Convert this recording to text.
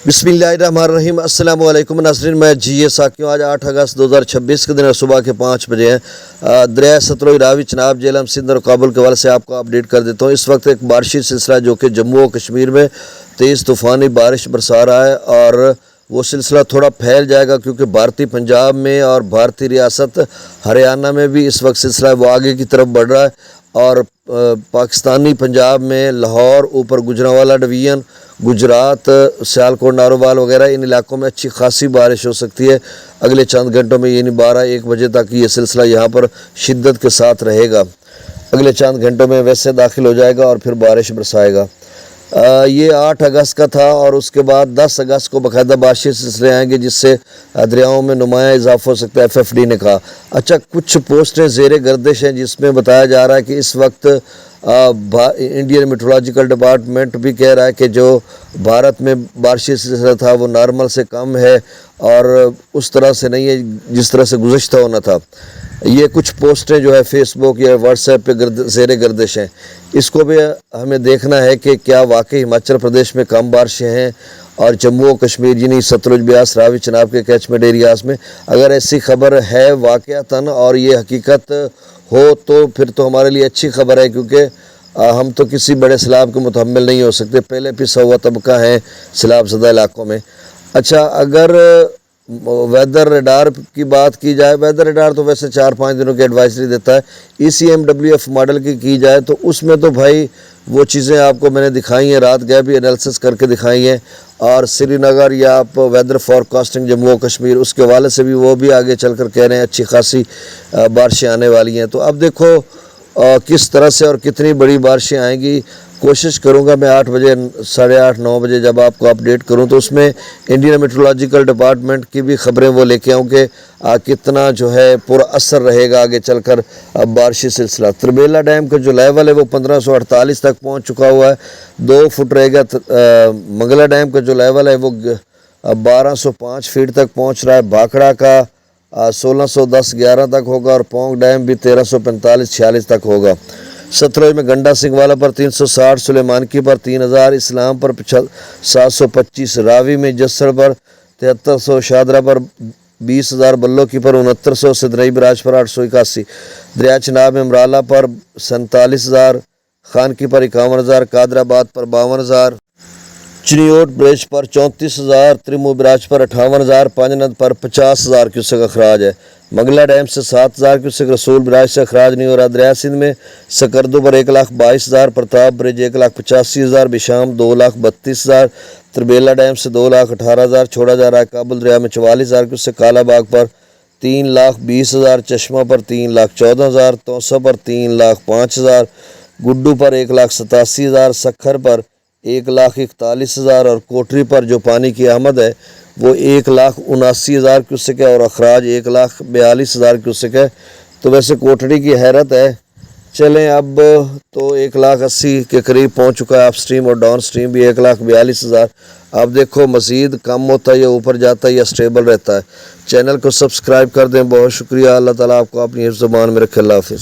बिस्मिल्लाहिर्रहमानिर्रहीम। अस्सलाम वालेकुम नाज़रीन, मैं जी साकियों। आज 8 अगस्त 2026 के दिन और सुबह के 5 बजे हैं। दरिया सतलुज, रावी, चनाब, जेहलम, सिंध और काबुल के हवाले से आपको अपडेट कर देता हूँ। इस वक्त एक बारिशी सिलसिला जो कि जम्मू और कश्मीर में तेज़ तूफ़ानी बारिश बरसा रहा है और वो सिलसिला थोड़ा फैल जाएगा क्योंकि भारतीय पंजाब में और भारतीय रियासत हरियाणा में भी इस वक्त सिलसिला वो आगे की तरफ बढ़ रहा है। और पाकिस्तानी पंजाब में लाहौर, ऊपर गुजरांवाला डिवीज़न, गुजरात, सियालकोट, नारोवाल वगैरह इन इलाकों में अच्छी खासी बारिश हो सकती है अगले चंद घंटों में। यानी 12-1 बजे तक ये सिलसिला यहाँ पर शिद्दत के साथ रहेगा। अगले चंद घंटों में वैसे दाखिल हो जाएगा और फिर बारिश बरसाएगा। ये 8 अगस्त का था और उसके बाद 10 अगस्त को बाकायदा बारिशी सिलसिले आएंगे जिससे दरियाओं में नुमाया इजाफा हो सकता है, FFD ने कहा। अच्छा, कुछ पोस्टें ज़ेर गर्दिश हैं जिसमें बताया जा रहा है कि इस वक्त इंडियन मेट्रोलॉजिकल डिपार्टमेंट भी कह रहा है कि जो भारत में बारिशी सिलसिला था वो नॉर्मल से कम है और उस तरह से नहीं है जिस तरह से गुज़श्ता होना था। ये कुछ पोस्टें जो है फेसबुक या व्हाट्सएप पे ज़ेर गर्दिश हैं। इसको भी हमें देखना है कि क्या वाकई हिमाचल प्रदेश में कम बारिशें हैं और जम्मू और कश्मीर यानी सतलुज, ब्यास, रावी, चनाब के कैचमेंट एरियाज़ में अगर ऐसी खबर है वाक़यातन और ये हकीकत हो तो फिर तो हमारे लिए अच्छी खबर है, क्योंकि हम तो किसी बड़े सैलाब के मुतहम्मिल नहीं हो सकते। पहले पिसा हुआ तबका है सैलाब ज़दा इलाकों में। अच्छा, अगर वेदर रडार की बात की जाए, वेदर रडार तो वैसे 4-5 दिनों की एडवाइजरी देता है। ECMWF मॉडल की जाए तो उसमें तो भाई वो चीज़ें आपको मैंने दिखाई हैं, रात गए भी एनालिसिस करके दिखाई हैं। और श्रीनगर या आप वेदर फॉरकास्टिंग जम्मू और कश्मीर उसके हवाले से भी वो भी आगे चलकर कह रहे हैं अच्छी खासी बारिशें आने वाली हैं। तो अब देखो किस तरह से और कितनी बड़ी बारिशें आएंगी। कोशिश करूंगा मैं 8 बजे, 8:30-9 बजे जब आपको अपडेट करूं तो उसमें इंडियन मेट्रोलॉजिकल डिपार्टमेंट की भी खबरें वो लेके आऊँ कि कितना जो है पूरा असर रहेगा आगे चलकर बारिशी सिलसिला। त्रिबेला डैम का जो लेवल है वो 1548 तक पहुंच चुका हुआ है, 2 फुट रहेगा। मंगला डैम का जो लेवल है वो 1205 फीट तक पहुँच रहा है। भाखड़ा का 1610-11 तक होगा और पोंग डैम भी 1345-46 तक होगा। सतलुज में गंडा सिंह वाला पर 360, सुलेमानकी पर 3000, इस्लाम पर 725, रावी में जस्सड़ पर 7300, शादरा पर 20,000, बल्लो की पर 6900, सिदरई बराज पर 881, दरिया चनाब में अमराला पर 47,000, खान की पर 51,000, कादराबाद पर 52,000, चिनियोट ब्रिज पर 34,000, त्रिमू बराज पर 58,000, पांजनद पर 50,000 क्यूसेक अखराज है। मंगला डैम से 7,000 क्यूसेक, रसूल बराज से अखराज नहीं हो रहा। दरिया सिंध में सकरदू पर 1,22,000, प्रताप ब्रिज 1,85,000, बिशाम 2,32,000, त्रिबेला डैम से 2,18,000 छोड़ा जा रहा है। काबुल दरिया में 44,000 क्यूसेक, कालाबाग पर 3,20,000, चश्मा पर 3,14,000, तौसा पर 3,05,000, गुड्डू पर 1,87,000, सखर पर 1,41,000 और कोटरी पर जो पानी की आमद है वो 1,79,000 क्यूसेक है और अखराज 1,42,000 क्यूसेक है। तो वैसे कोटरी की हैरत है। चलें, अब तो 1,80,000 के करीब पहुंच चुका है अप स्ट्रीम और डाउन स्ट्रीम भी 1,42,000। अब देखो मज़ीद कम होता है या ऊपर जाता है या स्टेबल रहता है। चैनल को सब्सक्राइब कर दें। बहुत शुक्रिया। अल्लाह ताला आपको अपनी हिफ्ज़ ज़बान में रखे। अल्लाह हाफ़िज़।